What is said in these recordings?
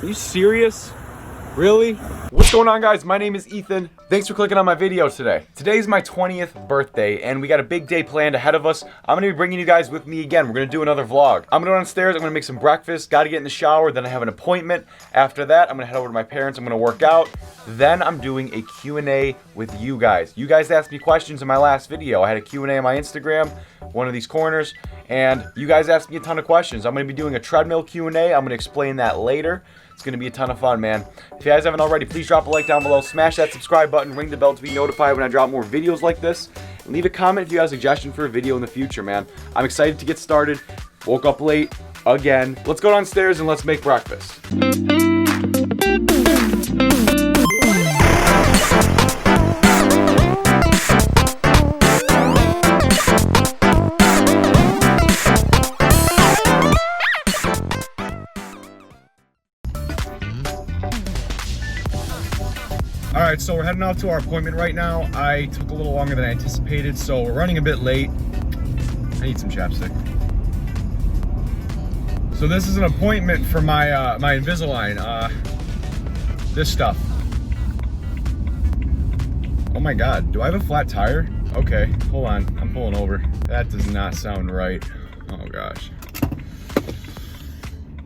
Are you serious? Really? What's going on, guys? My name is Ethan. Thanks for clicking on my video today. Today's my 20th birthday, and we got a big day planned ahead of us. I'm gonna be bringing you guys with me again. We're gonna do another vlog. I'm gonna go downstairs, I'm gonna make some breakfast, gotta get in the shower, then I have an appointment. After that, I'm gonna head over to my parents, I'm gonna work out. Then I'm doing a Q&A with you guys. You guys asked me questions in my last video. I had a Q&A on my Instagram, one of these corners, and you guys asked me a ton of questions. I'm gonna be doing a treadmill Q&A. I'm gonna explain that later. It's gonna be a ton of fun, man. If you guys haven't already, please drop a like down below, smash that subscribe button, ring the bell to be notified when I drop more videos like this, and leave a comment if you have a suggestion for a video in the future, man. I'm excited to get started. Woke up late again. Let's go downstairs and let's make breakfast. Alright, so we're heading out to our appointment right now. I took a little longer than I anticipated, so we're running a bit late. I need some chapstick. So this is an appointment for my my Invisalign. This stuff. Oh my god, do I have a flat tire? Okay, hold on, I'm pulling over. That does not sound right. Oh gosh.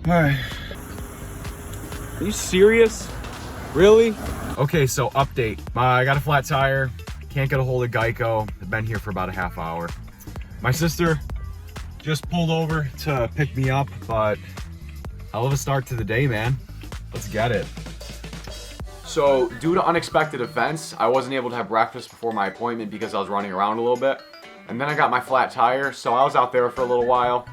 Alright. Are you serious? Really? Okay, so update. I got a flat tire. Can't get a hold of Geico. I've been here for about a half hour. My sister just pulled over to pick me up, but hell of a start to the day, man. Let's get it. So, due to unexpected events, I wasn't able to have breakfast before my appointment because I was running around a little bit. And then I got my flat tire, so I was out there for a little while.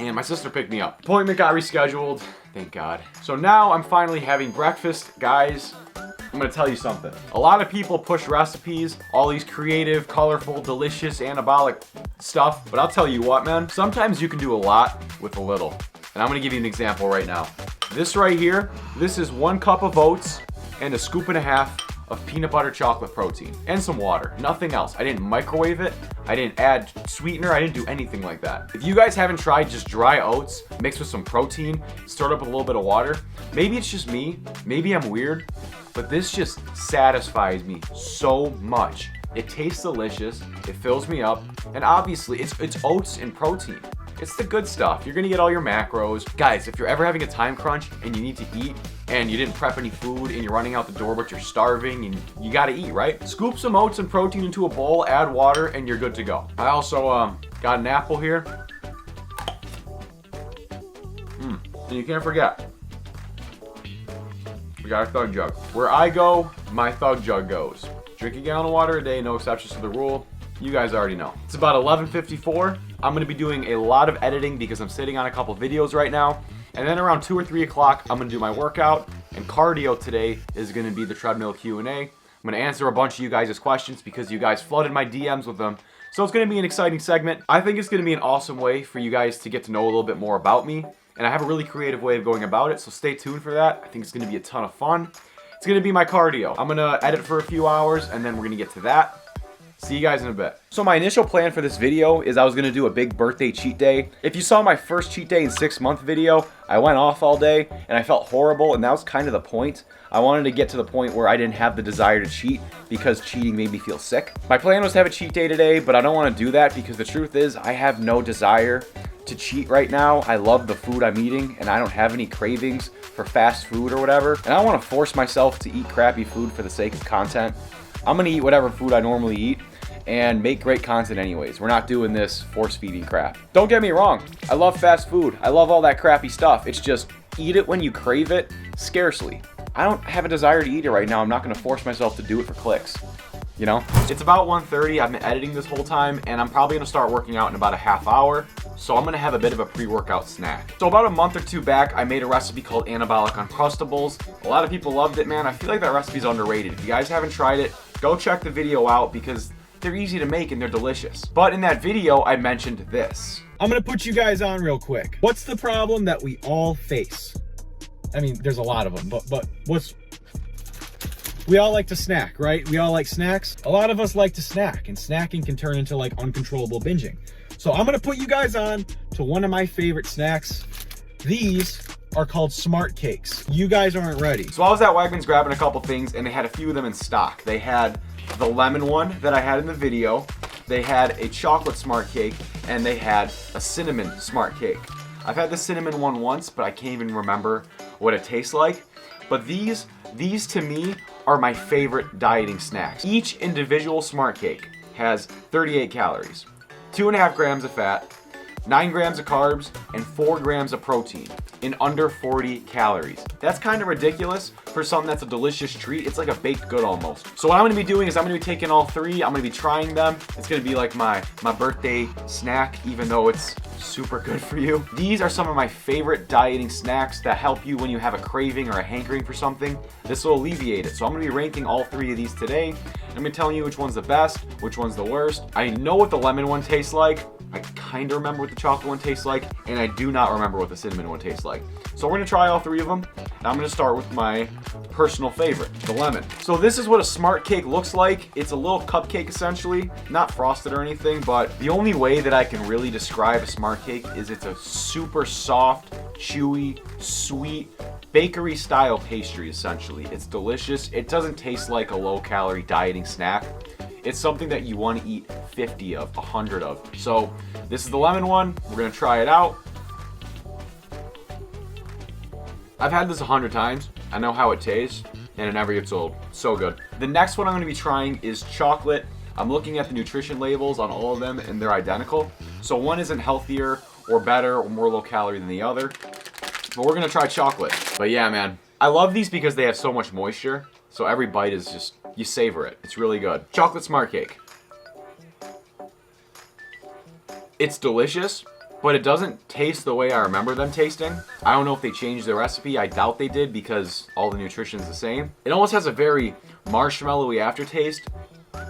And my sister picked me up. Appointment got rescheduled, thank God. So now I'm finally having breakfast. Guys, I'm gonna tell you something. A lot of people push recipes, all these creative, colorful, delicious, anabolic stuff. But I'll tell you what, man, sometimes you can do a lot with a little. And I'm gonna give you an example right now. This right here, this is 1 cup of oats and a scoop and a half of peanut butter chocolate protein and some water, nothing else. I didn't microwave it, I didn't add sweetener, I didn't do anything like that. If you guys haven't tried just dry oats mixed with some protein, stirred up with a little bit of water, maybe it's just me, maybe I'm weird, but this just satisfies me so much. It tastes delicious, it fills me up, and obviously it's oats and protein. It's the good stuff. You're gonna get all your macros. Guys, if you're ever having a time crunch and you need to eat and you didn't prep any food and you're running out the door but you're starving and you gotta eat, right? Scoop some oats and protein into a bowl, add water, and you're good to go. I also got an apple here. And you can't forget, we got a Thug Jug. Where I go, my Thug Jug goes. Drink a gallon of water a day, no exceptions to the rule. You guys already know. It's about 11:54. I'm gonna be doing a lot of editing because I'm sitting on a couple videos right now. And then around 2 or 3 o'clock, I'm gonna do my workout. And cardio today is gonna be the treadmill Q&A. I'm gonna answer a bunch of you guys' questions because you guys flooded my DMs with them. So it's gonna be an exciting segment. I think it's gonna be an awesome way for you guys to get to know a little bit more about me. And I have a really creative way of going about it, so stay tuned for that. I think it's gonna be a ton of fun. It's gonna be my cardio. I'm gonna edit for a few hours and then we're gonna get to that. See you guys in a bit. So my initial plan for this video is I was gonna do a big birthday cheat day. If you saw my first cheat day in 6-month video, I went off all day and I felt horrible, and that was kind of the point. I wanted to get to the point where I didn't have the desire to cheat because cheating made me feel sick. My plan was to have a cheat day today, but I don't wanna do that because the truth is I have no desire to cheat right now. I love the food I'm eating and I don't have any cravings for fast food or whatever. And I don't wanna force myself to eat crappy food for the sake of content. I'm gonna eat whatever food I normally eat and make great content anyways. We're not doing this force-feeding crap. Don't get me wrong, I love fast food. I love all that crappy stuff. It's just, eat it when you crave it, scarcely. I don't have a desire to eat it right now. I'm not gonna force myself to do it for clicks. You know? It's about 1:30, I've been editing this whole time, and I'm probably gonna start working out in about a half hour. So I'm gonna have a bit of a pre-workout snack. So about a month or 2 back, I made a recipe called Anabolic Uncrustables. A lot of people loved it, man. I feel like that recipe's underrated. If you guys haven't tried it, go check the video out because they're easy to make and they're delicious. But in that video, I mentioned this. I'm gonna put you guys on real quick. What's the problem that we all face? I mean, there's a lot of them, but we all like to snack, right? We all like snacks. A lot of us like to snack, and snacking can turn into like uncontrollable binging. So I'm gonna put you guys on to one of my favorite snacks. These are called Smartcakes. You guys aren't ready. So I was at Wegmans grabbing a couple things, and they had a few of them in stock. They had the lemon one that I had in the video. They had a chocolate Smartcake, and they had a cinnamon Smartcake. I've had the cinnamon one once, but I can't even remember what it tastes like. But these to me are my favorite dieting snacks. Each individual Smartcake has 38 calories, 2.5 grams of fat, 9 grams of carbs, and 4 grams of protein in under 40 calories. That's kind of ridiculous for something that's a delicious treat. It's like a baked good almost. So what I'm gonna be doing is I'm gonna be taking all three, I'm gonna be trying them. It's gonna be like my birthday snack, even though it's super good for you. These are some of my favorite dieting snacks that help you when you have a craving or a hankering for something. This will alleviate it. So I'm gonna be ranking all three of these today. I'm gonna be telling you which one's the best, which one's the worst. I know what the lemon one tastes like. I kind of remember what the chocolate one tastes like, and I do not remember what the cinnamon one tastes like. So we're gonna try all three of them, and I'm gonna start with my personal favorite, the lemon. So this is what a Smartcake looks like. It's a little cupcake essentially, not frosted or anything, but the only way that I can really describe a Smartcake is it's a super soft, chewy, sweet, bakery style pastry essentially. It's delicious. It doesn't taste like a low calorie dieting snack. It's something that you want to eat 50 of, 100 of. So this is the lemon one. We're gonna try it out. I've had this 100 times. I know how it tastes, and it never gets old. So good. The next one I'm gonna be trying is chocolate. I'm looking at the nutrition labels on all of them, and they're identical. So one isn't healthier or better or more low calorie than the other. But we're gonna try chocolate. But yeah, man, I love these because they have so much moisture. So every bite is just, you savor it. It's really good. Chocolate Smartcake. It's delicious, but it doesn't taste the way I remember them tasting. I don't know if they changed the recipe. I doubt they did because all the nutrition is the same. It almost has a very marshmallowy aftertaste.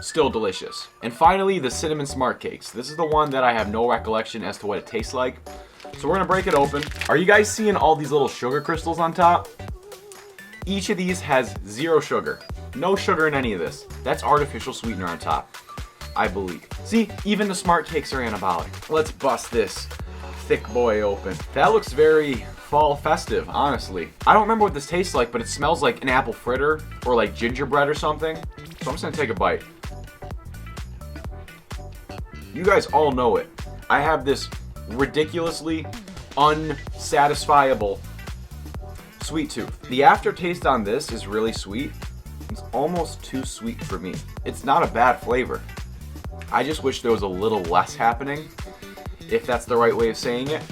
Still delicious. And finally, the cinnamon Smartcakes. This is the one that I have no recollection as to what it tastes like. So we're gonna break it open. Are you guys seeing all these little sugar crystals on top? Each of these has 0 sugar. No sugar in any of this. That's artificial sweetener on top, I believe. See, even the Smartcakes are anabolic. Let's bust this thick boy open. That looks very fall festive, honestly. I don't remember what this tastes like, but it smells like an apple fritter or like gingerbread or something. So I'm just gonna take a bite. You guys all know it. I have this ridiculously unsatisfiable sweet tooth. The aftertaste on this is really sweet. It's almost too sweet for me. It's not a bad flavor. I just wish there was a little less happening, if that's the right way of saying it.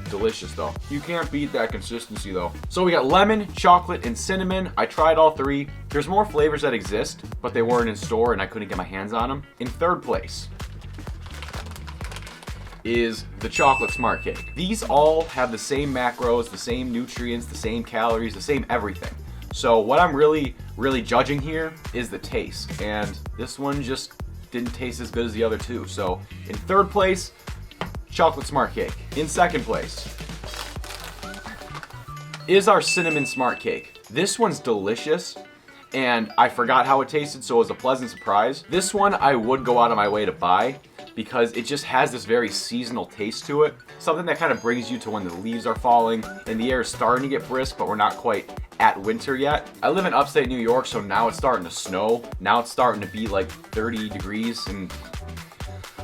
Delicious though. You can't beat that consistency though. So we got lemon, chocolate, and cinnamon. I tried all three. There's more flavors that exist, but they weren't in store and I couldn't get my hands on them. In third place is the chocolate Smartcake. These all have the same macros, the same nutrients, the same calories, the same everything. So what I'm really judging here is the taste. And this one just didn't taste as good as the other two. So in third place, chocolate Smartcake. In second place is our cinnamon Smartcake. This one's delicious. And I forgot how it tasted, so it was a pleasant surprise. This one I would go out of my way to buy because it just has this very seasonal taste to it. Something that kind of brings you to when the leaves are falling and the air is starting to get brisk, but we're not quite at winter yet. I live in upstate New York, so now it's starting to snow. Now it's starting to be like 30 degrees, and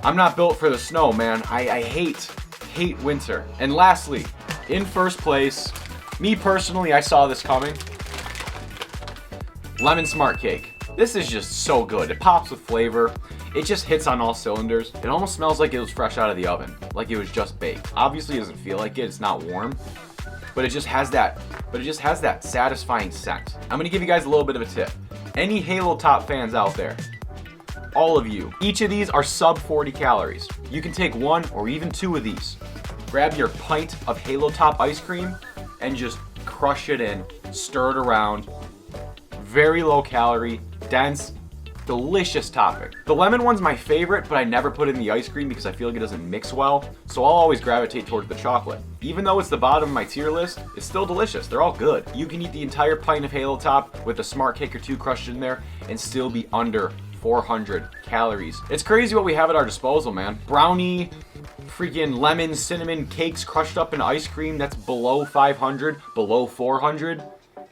I'm not built for the snow, man. I hate winter. And lastly, in first place, me personally, I saw this coming. Lemon Smartcake. This is just so good. It pops with flavor. It just hits on all cylinders. It almost smells like it was fresh out of the oven, like it was just baked. Obviously, it doesn't feel like it. It's not warm, but it just has that satisfying scent. I'm gonna give you guys a little bit of a tip. Any Halo Top fans out there, all of you, each of these are sub 40 calories. You can take one or even two of these. Grab your pint of Halo Top ice cream and just crush it in, stir it around. Very low calorie, dense, delicious topping. The lemon one's my favorite, but I never put it in the ice cream because I feel like it doesn't mix well, so I'll always gravitate towards the chocolate. Even though it's the bottom of my tier list, it's still delicious. They're all good. You can eat the entire pint of Halo Top with a Smartcake or two crushed in there and still be under 400 calories. It's crazy what we have at our disposal, man. Brownie, freaking lemon, cinnamon cakes crushed up in ice cream that's below 500, below 400.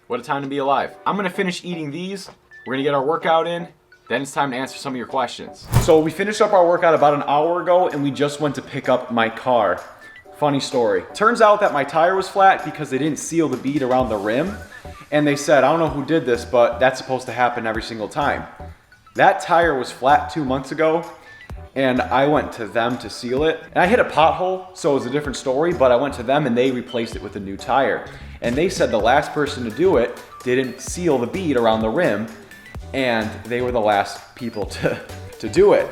What a time to be alive. I'm gonna finish eating these. We're gonna get our workout in. Then it's time to answer some of your questions. So we finished up our workout about an hour ago and we just went to pick up my car. Funny story. Turns out that my tire was flat because they didn't seal the bead around the rim. And they said, I don't know who did this, but that's supposed to happen every single time. That tire was flat 2 months ago and I went to them to seal it. And I hit a pothole, so it was a different story, but I went to them and they replaced it with a new tire. And they said the last person to do it didn't seal the bead around the rim, and they were the last people to do it.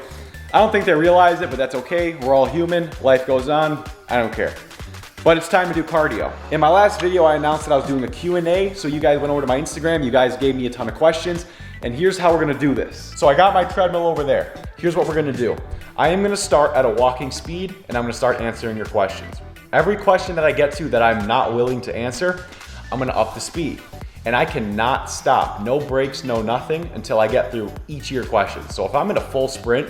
I don't think they realized it, but that's okay. We're all human, life goes on, I don't care. But it's time to do cardio. In my last video, I announced that I was doing a Q&A, so you guys went over to my Instagram, you guys gave me a ton of questions, and here's how we're gonna do this. So I got my treadmill over there. Here's what we're gonna do. I am gonna start at a walking speed, and I'm gonna start answering your questions. Every question that I get to that I'm not willing to answer, I'm gonna up the speed. And I cannot stop, no breaks, no nothing, until I get through each of your questions. So if I'm in a full sprint,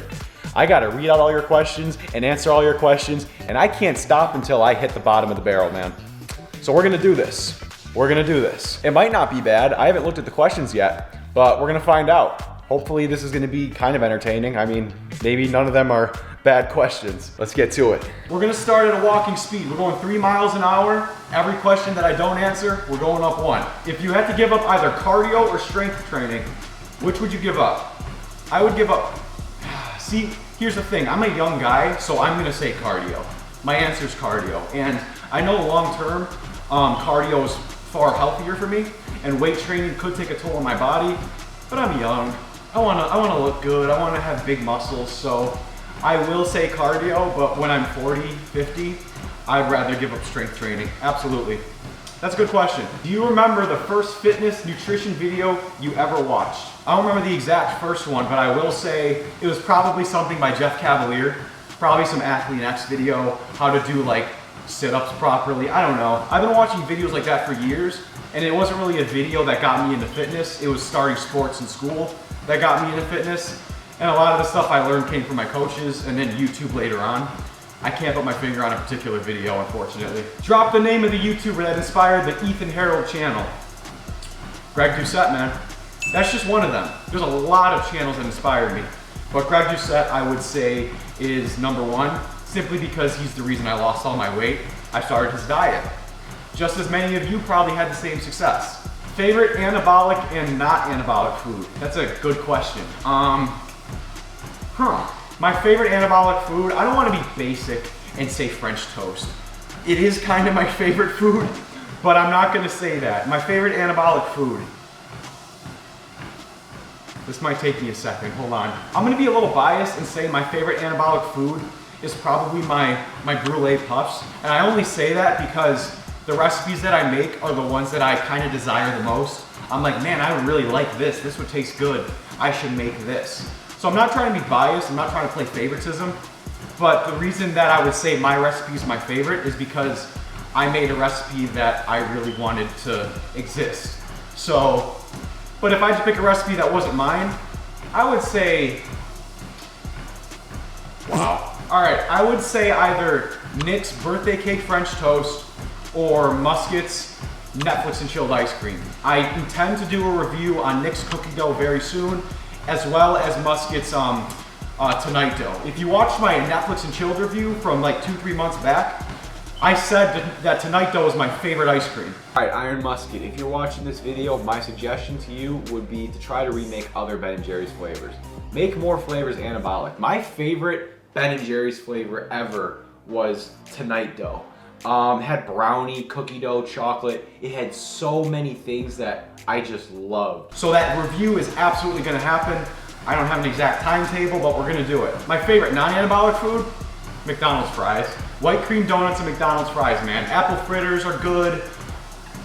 I gotta read out all your questions and answer all your questions, and I can't stop until I hit the bottom of the barrel, man. So we're gonna do this. We're gonna do this. It might not be bad. I haven't looked at the questions yet, but we're gonna find out. Hopefully this is gonna be kind of entertaining. I mean, maybe none of them are bad questions. Let's get to it. We're gonna start at a walking speed. We're going 3 miles an hour. Every question that I don't answer, we're going up 1. If you had to give up either cardio or strength training, which would you give up? I would give up, see, here's the thing. I'm a young guy, so I'm gonna say cardio. My answer is cardio. And I know long term, cardio is far healthier for me, and weight training could take a toll on my body, but I'm young. I wanna look good. I wanna have big muscles, so I will say cardio, but when I'm 40, 50, I'd rather give up strength training. Absolutely. That's a good question. Do you remember the first fitness nutrition video you ever watched? I don't remember the exact first one, but I will say it was probably something by Jeff Cavalier, probably some Athlete X video, how to do like sit-ups properly. I don't know. I've been watching videos like that for years, and it wasn't really a video that got me into fitness. It was starting sports in school that got me into fitness. And a lot of the stuff I learned came from my coaches and then YouTube later on. I can't put my finger on a particular video, unfortunately. Drop the name of the YouTuber that inspired the Ethan Harold channel. Greg Doucette, man. That's just one of them. There's a lot of channels that inspired me. But Greg Doucette, I would say, is #1, simply because he's the reason I lost all my weight. I started his diet. Just as many of you probably had the same success. Favorite anabolic and not anabolic food? That's a good question. My favorite anabolic food, I don't want to be basic and say French toast. It is kind of my favorite food, but I'm not going to say that. My favorite anabolic food. This might take me a second, hold on. I'm going to be a little biased and say my favorite anabolic food is probably my brulee puffs. And I only say that because the recipes that I make are the ones that I kind of desire the most. I'm like, man, I really like this. This would taste good. I should make this. So I'm not trying to be biased, I'm not trying to play favoritism, but the reason that I would say my recipe is my favorite is because I made a recipe that I really wanted to exist. So, but if I had to pick a recipe that wasn't mine, I would say, wow. All right, I would say either Nick's birthday cake French toast or Musket's Netflix and chilled ice cream. I intend to do a review on Nick's cookie dough very soon, as well as Musket's Tonight Dough. If you watched my Netflix and chilled review from like 2-3 months back, I said that Tonight Dough is my favorite ice cream. All right, Iron Musket, if you're watching this video, my suggestion to you would be to try to remake other Ben & Jerry's flavors. Make more flavors anabolic. My favorite Ben & Jerry's flavor ever was Tonight Dough. It had brownie, cookie dough, chocolate. It had so many things that I just loved. So that review is absolutely gonna happen. I don't have an exact timetable, but we're gonna do it. My favorite non-anabolic food, McDonald's fries. White cream donuts and McDonald's fries, man. Apple fritters are good.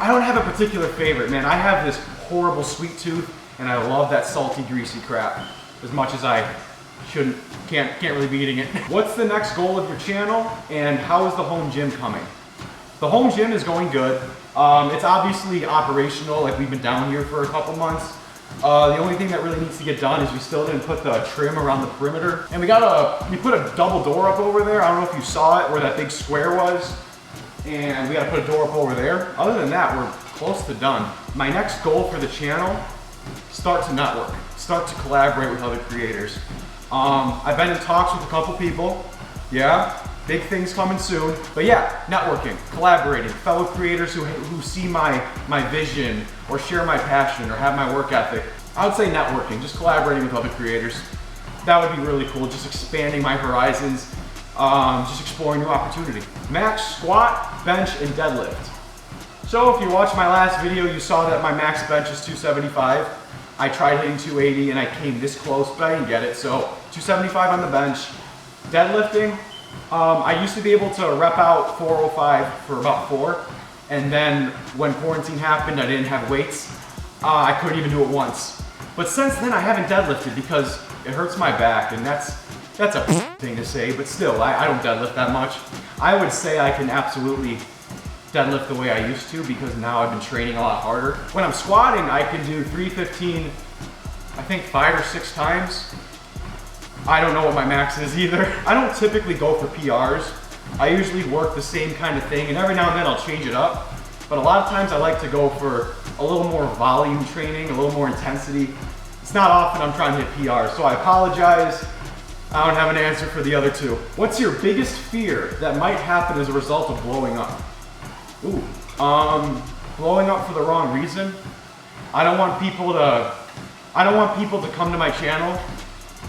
I don't have a particular favorite, man. I have this horrible sweet tooth, and I love that salty, greasy crap as much as I can't really be eating it. What's the next goal of your channel, and how is the home gym coming? The home gym is going good. It's obviously operational, like we've been down here for a couple months. The only thing that really needs to get done is we still didn't put the trim around the perimeter. And we put a double door up over there. I don't know if you saw it, where that big square was. And we gotta put a door up over there. Other than that, we're close to done. My next goal for the channel, start to network. Start to collaborate with other creators. I've been in talks with a couple people. Yeah, big things coming soon. But yeah, networking, collaborating, fellow creators who see my vision or share my passion or have my work ethic. I would say networking, just collaborating with other creators. That would be really cool, just expanding my horizons, just exploring new opportunity. Max squat, bench, and deadlift. So if you watched my last video, you saw that my max bench is 275. I tried hitting 280 and I came this close, but I didn't get it. So 275 on the bench. Deadlifting, I used to be able to rep out 405 for about 4. And then when quarantine happened, I didn't have weights. I couldn't even do it once. But since then, I haven't deadlifted because it hurts my back, and that's a thing to say, but still, I don't deadlift that much. I would say I can absolutely deadlift the way I used to because now I've been training a lot harder. When I'm squatting, I can do 315, I think 5 or 6 times. I don't know what my max is either. I don't typically go for PRs. I usually work the same kind of thing, and every now and then I'll change it up. But a lot of times I like to go for a little more volume training, a little more intensity. It's not often I'm trying to hit PRs, so I apologize. I don't have an answer for the other two. What's your biggest fear that might happen as a result of blowing up? Ooh, blowing up for the wrong reason. I don't want people to come to my channel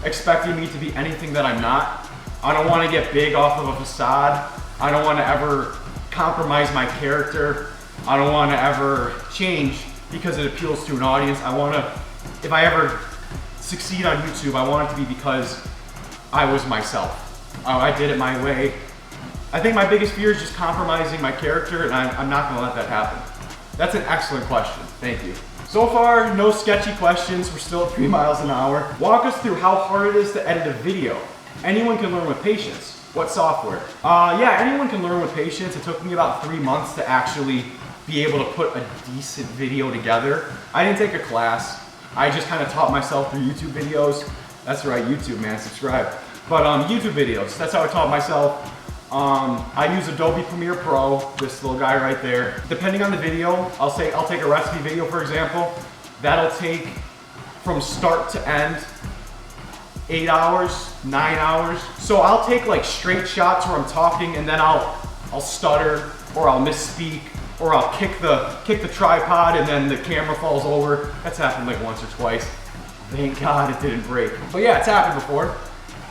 expecting me to be anything that I'm not. I don't want to get big off of a facade. I don't want to ever compromise my character. I don't want to ever change because it appeals to an audience. If I ever succeed on YouTube, I want it to be because I was myself. I did it my way. I think my biggest fear is just compromising my character, and I'm not gonna let that happen. That's an excellent question, thank you. So far, no sketchy questions. We're still at 3 miles an hour. Walk us through how hard it is to edit a video. Anyone can learn with patience. What software? Yeah, anyone can learn with patience. It took me about 3 months to actually be able to put a decent video together. I didn't take a class. I just kind of taught myself through YouTube videos. That's right, YouTube, man, subscribe. But YouTube videos, that's how I taught myself. I use Adobe Premiere Pro, this little guy right there. Depending on the video, I'll take a recipe video, for example. That'll take from start to end 8 hours, 9 hours. So I'll take like straight shots where I'm talking and then I'll stutter or I'll misspeak or I'll kick the tripod and then the camera falls over. That's happened like once or twice. Thank God it didn't break. But yeah, it's happened before.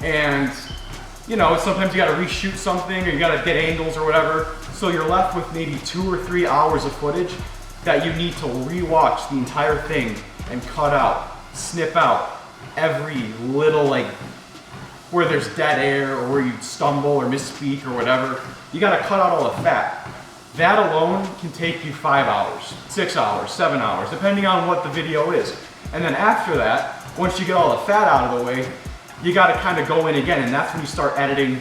And you know, sometimes you gotta reshoot something or you gotta get angles or whatever. So you're left with maybe 2 or 3 hours of footage that you need to rewatch the entire thing and cut out, snip out every little, like, where there's dead air or where you stumble or misspeak or whatever. You gotta cut out all the fat. That alone can take you 5 hours, 6 hours, 7 hours, depending on what the video is. And then after that, once you get all the fat out of the way, you gotta kind of go in again, and that's when you start editing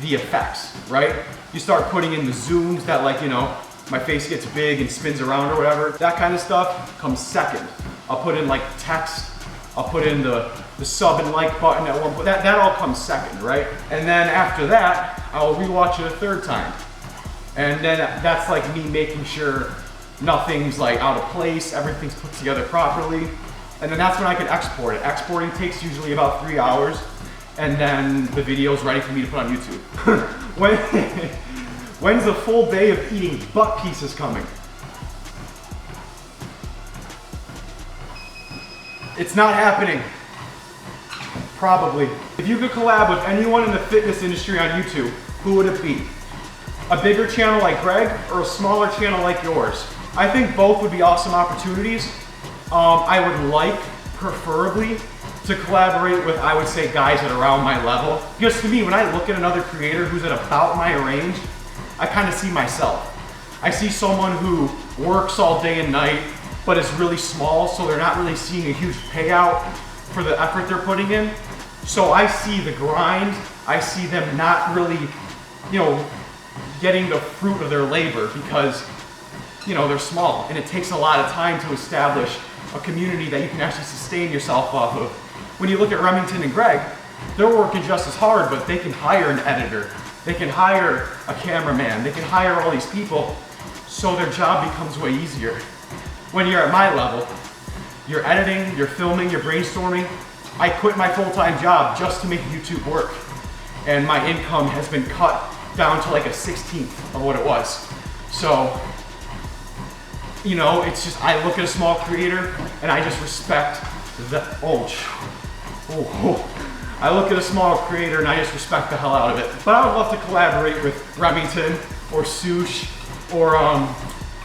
the effects, right? You start putting in the zooms that, like, you know, my face gets big and spins around or whatever. That kind of stuff comes second. I'll put in like text, I'll put in the sub and like button at one point. That all comes second, right? And then after that, I'll rewatch it a 3rd time. And then that's like me making sure nothing's like out of place, everything's put together properly. And then that's when I can export it. Exporting takes usually about 3 hours, and then the video's ready for me to put on YouTube. When's the full day of eating butt pieces coming? It's not happening. Probably. If you could collab with anyone in the fitness industry on YouTube, who would it be? A bigger channel like Greg or a smaller channel like yours? I think both would be awesome opportunities. I would like, preferably, to collaborate with, I would say, guys at around my level. Because to me, when I look at another creator who's at about my range, I kind of see myself. I see someone who works all day and night, but is really small, so they're not really seeing a huge payout for the effort they're putting in. So I see the grind, I see them not really, you know, getting the fruit of their labor because, you know, they're small and it takes a lot of time to establish a community that you can actually sustain yourself off of. When you look at Remington and Greg, they're working just as hard, but they can hire an editor. They can hire a cameraman. They can hire all these people, so their job becomes way easier. When you're at my level, you're editing, you're filming, you're brainstorming. I quit my full-time job just to make YouTube work. And my income has been cut down to like a 16th of what it was. So, you know, it's just, I look at a small creator and I just respect the, I look at a small creator and I just respect the hell out of it. But I would love to collaborate with Remington or Sush or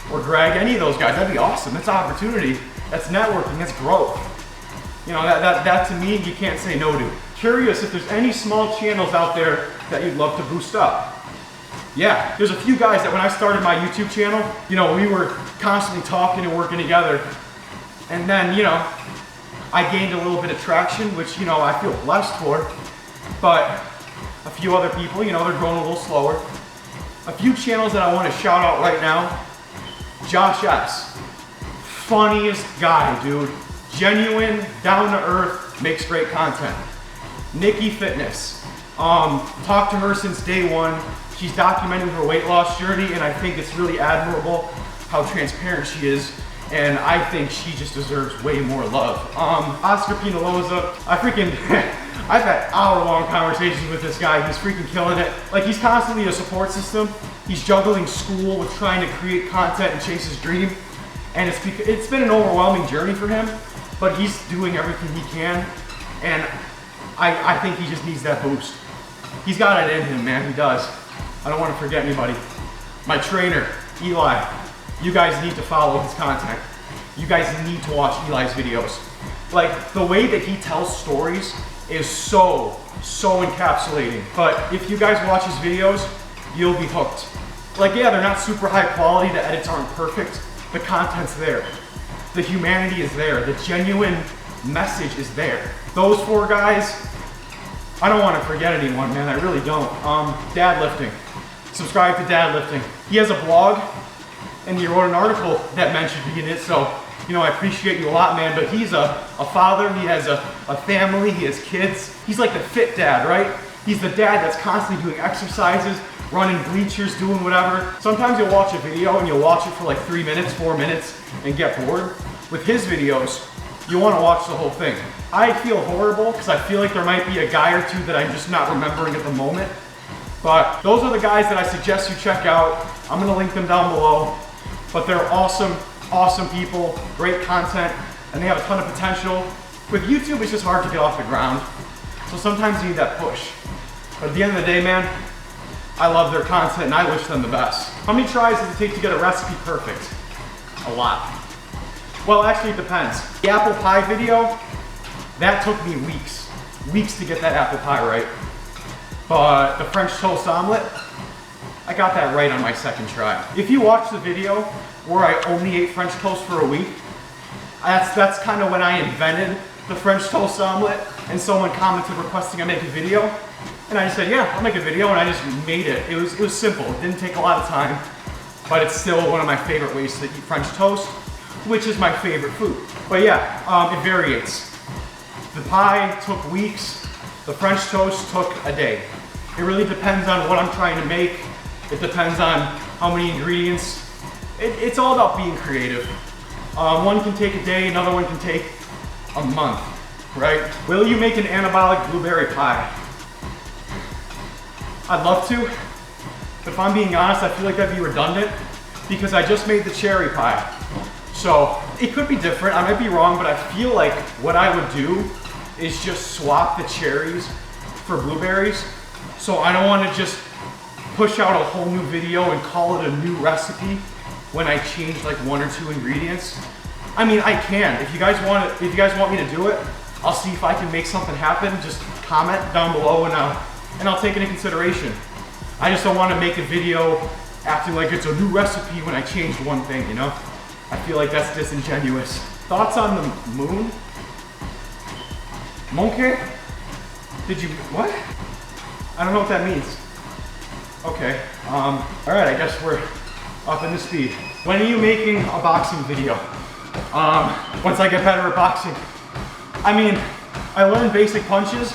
Greg, any of those guys. That'd be awesome. That's opportunity. That's networking. That's growth. You know, that to me, you can't say no to. Curious if there's any small channels out there that you'd love to boost up. Yeah, there's a few guys that when I started my YouTube channel, you know, we were constantly talking and working together. And then, you know, I gained a little bit of traction, which, you know, I feel blessed for. But a few other people, you know, they're growing a little slower. A few channels that I want to shout out right now. Josh S. Funniest guy, dude. Genuine, down to earth, makes great content. Nikki Fitness. Talked to her since day one. She's documenting her weight loss journey, and I think it's really admirable how transparent she is. And I think she just deserves way more love. Oscar Pinaloza, I've had hour-long conversations with this guy. He's freaking killing it. Like, he's constantly a support system. He's juggling school with trying to create content and chase his dream. And it's been an overwhelming journey for him, but he's doing everything he can. And I think he just needs that boost. He's got it in him, man, he does. I don't want to forget anybody. My trainer, Eli. You guys need to follow his content. You guys need to watch Eli's videos. Like, the way that he tells stories is so encapsulating. But if you guys watch his videos, you'll be hooked. Like, yeah, they're not super high quality, the edits aren't perfect, the content's there. The humanity is there, the genuine message is there. Those four guys, I don't want to forget anyone, man, I really don't. Dad Lifting. Subscribe to Dad Lifting. He has a blog, and he wrote an article that mentioned me in it, so, you know, I appreciate you a lot, man, but he's a father, he has a family, he has kids. He's like the fit dad, right? He's the dad that's constantly doing exercises, running bleachers, doing whatever. Sometimes you'll watch a video and you'll watch it for like 3 minutes, 4 minutes, and get bored. With his videos, you want to watch the whole thing. I feel horrible because I feel like there might be a guy or two that I'm just not remembering at the moment. But those are the guys that I suggest you check out. I'm gonna link them down below. But they're awesome, awesome people, great content, and they have a ton of potential. With YouTube, it's just hard to get off the ground. So sometimes you need that push. But at the end of the day, man, I love their content and I wish them the best. How many tries does it take to get a recipe perfect? A lot. Well, actually it depends. The apple pie video, that took me weeks to get that apple pie right. But the French toast omelet, I got that right on my second try. If you watch the video where I only ate French toast for a week, that's kind of when I invented the French toast omelet, and someone commented requesting I make a video, and I just said, yeah, I'll make a video, and I just made it. It was simple, it didn't take a lot of time, but it's still one of my favorite ways to eat French toast, which is my favorite food. But yeah, it varies. The pie took weeks, the French toast took a day. It really depends on what I'm trying to make. It depends on how many ingredients. It's all about being creative. One can take a day, another one can take a month, right? Will you make an anabolic blueberry pie? I'd love to, but if I'm being honest, I feel like that'd be redundant because I just made the cherry pie. So it could be different, I might be wrong, but I feel like what I would do is just swap the cherries for blueberries. So I don't want to just push out a whole new video and call it a new recipe when I change like 1 or 2 ingredients. I mean, I can. If you guys want me to do it, I'll see if I can make something happen. Just comment down below and I'll take it into consideration. I just don't want to make a video acting like it's a new recipe when I changed one thing, you know? I feel like that's disingenuous. Thoughts on the moon? Monkey? Did you, what? I don't know what that means. Okay, all right, I guess we're up into speed. When are you making a boxing video? once I get better at boxing. I mean, I learned basic punches.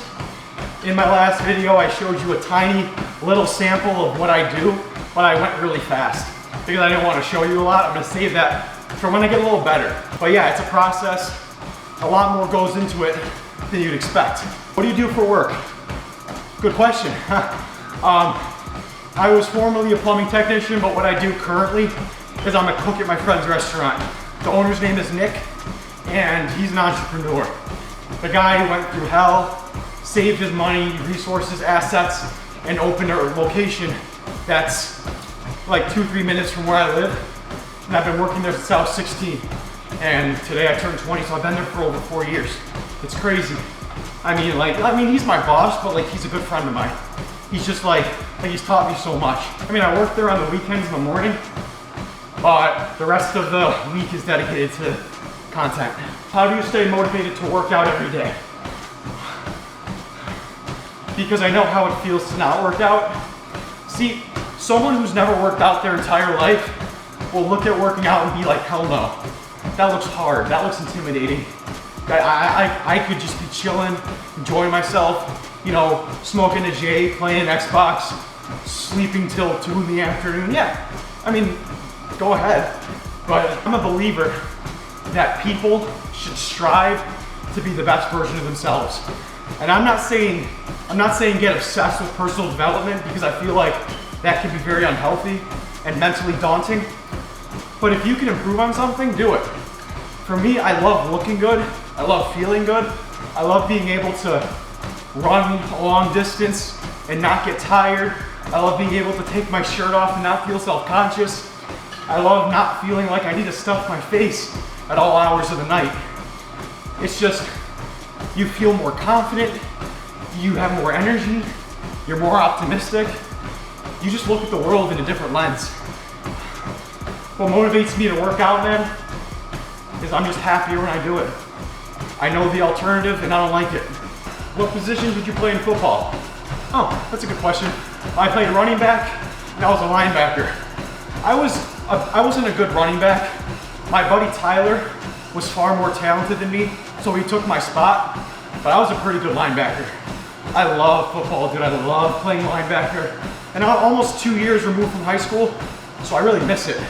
In my last video, I showed you a tiny little sample of what I do, but I went really fast because I didn't want to show you a lot. I'm gonna save that for when I get a little better. But yeah, it's a process. A lot more goes into it than you'd expect. What do you do for work? Good question. I was formerly a plumbing technician, but what I do currently is I'm a cook at my friend's restaurant. The owner's name is Nick, and he's an entrepreneur. The guy who went through hell, saved his money, resources, assets, and opened a location that's like 2-3 minutes from where I live. And I've been working there since I was 16. And today I turned 20, so I've been there for over 4 years. It's crazy. I mean, he's my boss, but like he's a good friend of mine. He's just like he's taught me so much. I mean, I work there on the weekends in the morning, but the rest of the week is dedicated to content. How do you stay motivated to work out every day? Because I know how it feels to not work out. See, someone who's never worked out their entire life will look at working out and be like, hell no. That looks hard, that looks intimidating. I could just be chilling, enjoying myself, you know, smoking a J, playing Xbox, sleeping till 2 in the afternoon. Yeah, I mean, go ahead. But I'm a believer that people should strive to be the best version of themselves. And I'm not saying get obsessed with personal development, because I feel like that can be very unhealthy and mentally daunting. But if you can improve on something, do it. For me, I love looking good. I love feeling good. I love being able to run a long distance and not get tired. I love being able to take my shirt off and not feel self-conscious. I love not feeling like I need to stuff my face at all hours of the night. It's just, you feel more confident, you have more energy, you're more optimistic. You just look at the world in a different lens. What motivates me to work out, man, is I'm just happier when I do it. I know the alternative and I don't like it. What position did you play in football? Oh, that's a good question. I played running back and I was a linebacker. I wasn't a good running back. My buddy Tyler was far more talented than me, so he took my spot, but I was a pretty good linebacker. I love football, dude. I love playing linebacker. And I'm almost 2 years removed from high school, so I really miss it,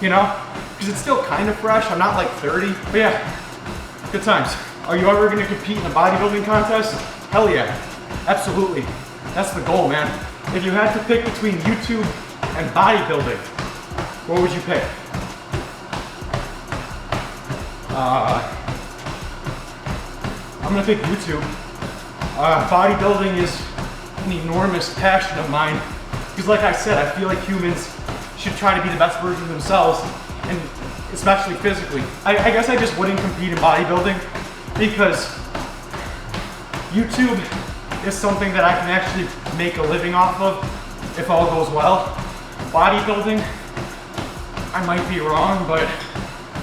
you know? Because it's still kind of fresh. I'm not like 30, but yeah, good times. Are you ever gonna compete in a bodybuilding contest? Hell yeah, absolutely. That's the goal, man. If you had to pick between YouTube and bodybuilding, what would you pick? I'm gonna pick YouTube. Bodybuilding is an enormous passion of mine, because like I said, I feel like humans should try to be the best version of themselves, and especially physically. I guess I just wouldn't compete in bodybuilding, because YouTube is something that I can actually make a living off of if all goes well. Bodybuilding, I might be wrong, but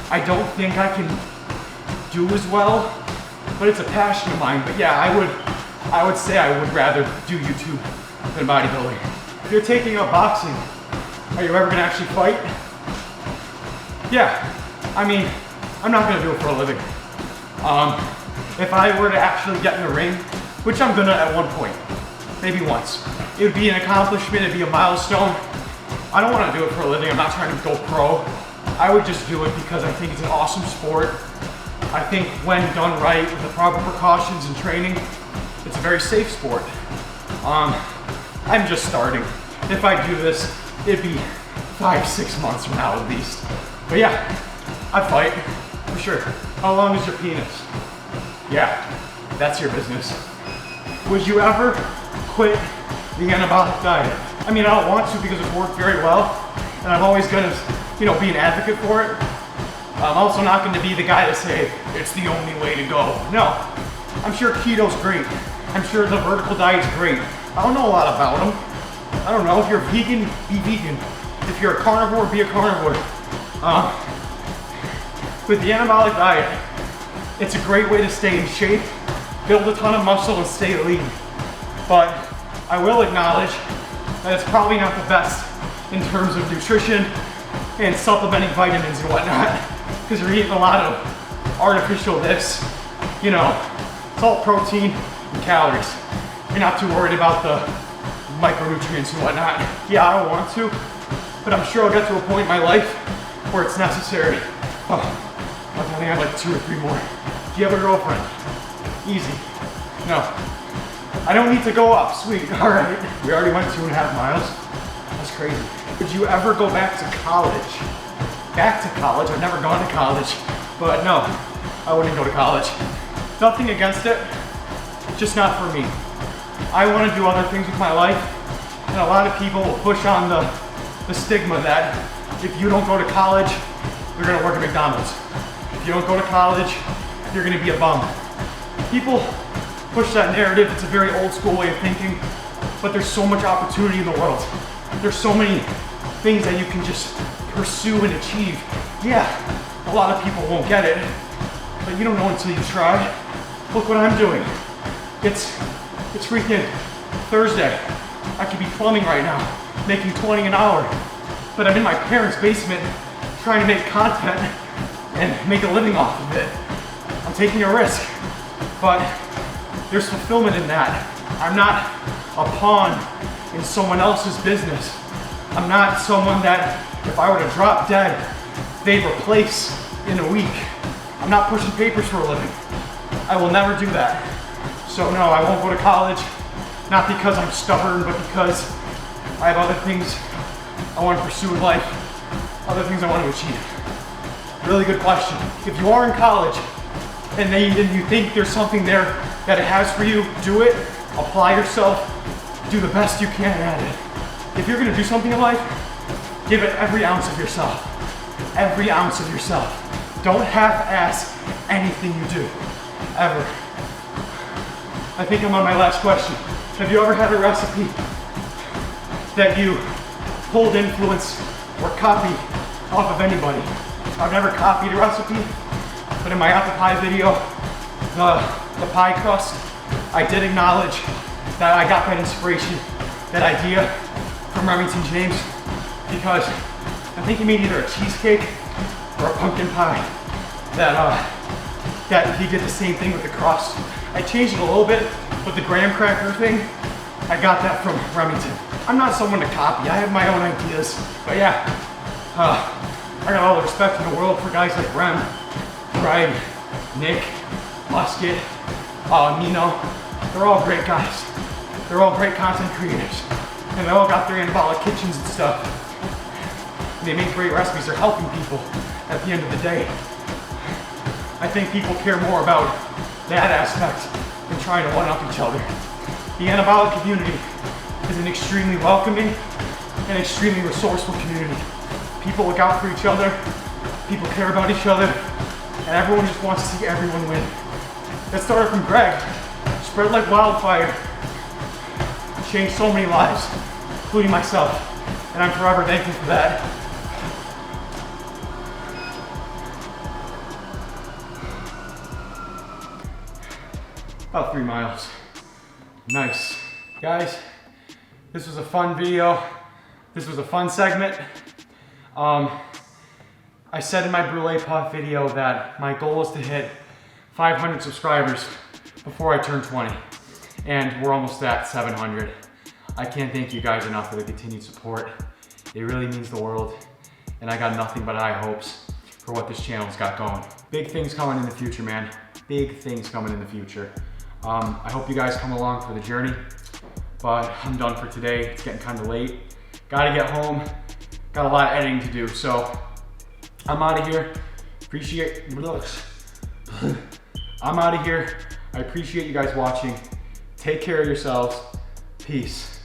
I don't think I can do as well, but it's a passion of mine. But yeah, I would say I would rather do YouTube than bodybuilding. If you're taking up boxing, are you ever gonna actually fight? Yeah, I mean, I'm not gonna do it for a living. If I were to actually get in the ring, which I'm gonna at one point, maybe once, it would be an accomplishment, it'd be a milestone. I don't wanna do it for a living, I'm not trying to go pro. I would just do it because I think it's an awesome sport. I think when done right with the proper precautions and training, it's a very safe sport. I'm just starting. If I do this, it'd be 5-6 months from now at least. But yeah, I'd fight, for sure. How long is your penis? Yeah, that's your business. Would you ever quit the anabolic diet? I mean, I don't want to because it's worked very well, and I'm always gonna, be an advocate for it. I'm also not gonna be the guy to say, it's the only way to go. No, I'm sure keto's great. I'm sure the vertical diet's great. I don't know a lot about them. I don't know, if you're vegan, be vegan. If you're a carnivore, be a carnivore. With the anabolic diet, it's a great way to stay in shape, build a ton of muscle, and stay lean. But I will acknowledge that it's probably not the best in terms of nutrition and supplementing vitamins and whatnot. because you're eating a lot of artificial this, you know, it's all protein and calories. You're not too worried about the micronutrients and whatnot. Yeah, I don't want to, but I'm sure I'll get to a point in my life where it's necessary. Oh, I think I have like 2 or 3 more. Do you have a girlfriend? Easy. No. I don't need to go up, sweet, all right. We already went 2.5 miles. That's crazy. Would you ever go back to college? Back to college? I've never gone to college, but no, I wouldn't go to college. Nothing against it, just not for me. I want to do other things with my life, and a lot of people will push on the stigma that if you don't go to college, you're gonna work at McDonald's. If you don't go to college, you're gonna be a bum. People push that narrative. It's a very old school way of thinking, but there's so much opportunity in the world. There's so many things that you can just pursue and achieve. Yeah, a lot of people won't get it, but you don't know until you try. Look what I'm doing. It's freaking Thursday. I could be plumbing right now, making 20 an hour, but I'm in my parents' basement trying to make content and make a living off of it. I'm taking a risk, but there's fulfillment in that. I'm not a pawn in someone else's business. I'm not someone that if I were to drop dead, they'd replace in a week. I'm not pushing papers for a living. I will never do that. So no, I won't go to college, not because I'm stubborn, but because I have other things I want to pursue in life, other things I want to achieve. Really good question. If you are in college and you think there's something there that it has for you, do it, apply yourself, do the best you can at it. If you're gonna do something in life, give it every ounce of yourself. Every ounce of yourself. Don't half-ass anything you do, ever. I think I'm on my last question. Have you ever had a recipe that you pulled influence or copy off of anybody? I've never copied a recipe, but in my apple pie video, the pie crust, I did acknowledge that I got that inspiration, that idea from Remington James, because I think he made either a cheesecake or a pumpkin pie that he did the same thing with the crust. I changed it a little bit, but the graham cracker thing, I got that from Remington. I'm not someone to copy, I have my own ideas, but yeah, I got all the respect in the world for guys like Rem, Greg, Nick, Musket, Nino. They're all great guys. They're all great content creators. And they all got their Anabolic kitchens and stuff. And they make great recipes. They're helping people at the end of the day. I think people care more about that aspect than trying to one-up each other. The Anabolic community is an extremely welcoming and extremely resourceful community. People look out for each other, people care about each other, and everyone just wants to see everyone win. That started from Greg, spread like wildfire, changed so many lives, including myself, and I'm forever thankful for that. About 3 miles. Nice. Guys, this was a fun video. This was a fun segment. I said in my Brulee Puff video that my goal is to hit 500 subscribers before I turn 20. And we're almost at 700. I can't thank you guys enough for the continued support. It really means the world. And I got nothing but high hopes for what this channel's got going. Big things coming in the future, man. Big things coming in the future. I hope you guys come along for the journey, but I'm done for today. It's getting kind of late. Gotta get home. Got a lot of editing to do, so I'm out of here. I'm out of here. I appreciate you guys watching. Take care of yourselves. Peace.